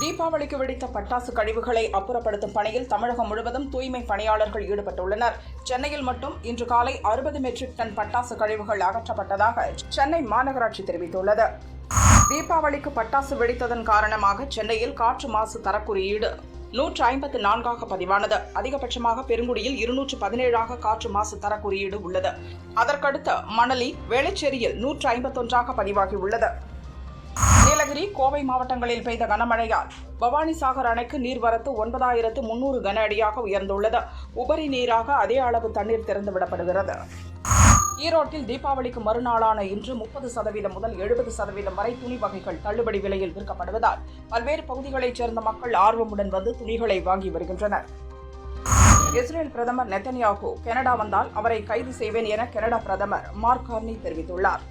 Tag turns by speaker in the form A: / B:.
A: தீபாவளிக்கு வெடித்த பட்டாசு கழிவுகளை அப்புறப்படுத்தும் பணியில் தமிழகம் முழுவதும் தூய்மை பணியாளர்கள் ஈடுபட்டுள்ளனர். சென்னையில் மட்டும் இன்று காலை 60 மெட்ரிக் டன் பட்டாசு கழிவுகள் அகற்றப்பட்டதாக சென்னை மாநகராட்சி தெரிவித்துள்ளது. தீபாவளிக்கு பட்டாசு வெடித்ததன் காரணமாக சென்னையில் காற்று மாசு தரக்குறியீடு 154 பதிவானது. அதிகபட்சமாக பெருங்குடியில் 217 காற்று மாசு தரக்குறியீடு உள்ளது. அதற்கடுத்து மணலி, வேளச்சேரியில் 151 பதிவாகியுள்ளது. நீலகிரி, கோவை மாவட்டங்களில் பெய்த கனமழையால் பவானிசாகர் அணைக்கு நீர்வரத்து 9300 கன அடியாக உயர்ந்துள்ளது. உபரி நீராக அதே அளவு தண்ணீர் திறந்துவிடப்படுகிறது. ஈரோட்டில் தீபாவளிக்கு மறுநாளான இன்று 30% முதல் 70% வரை துணி வகைகள் தள்ளுபடி விலையில் விற்கப்படுவதால் பல்வேறு பகுதிகளைச் சேர்ந்த மக்கள் ஆர்வமுடன் வந்து துணிகளை வாங்கி வருகின்றனர். இஸ்ரேல் பிரதமர் நெத்தன்யாகு கனடா வந்தால் அவரை கைது செய்வேன் என கனடா பிரதமர் மார்க் கார்னி தெரிவித்துள்ளார்.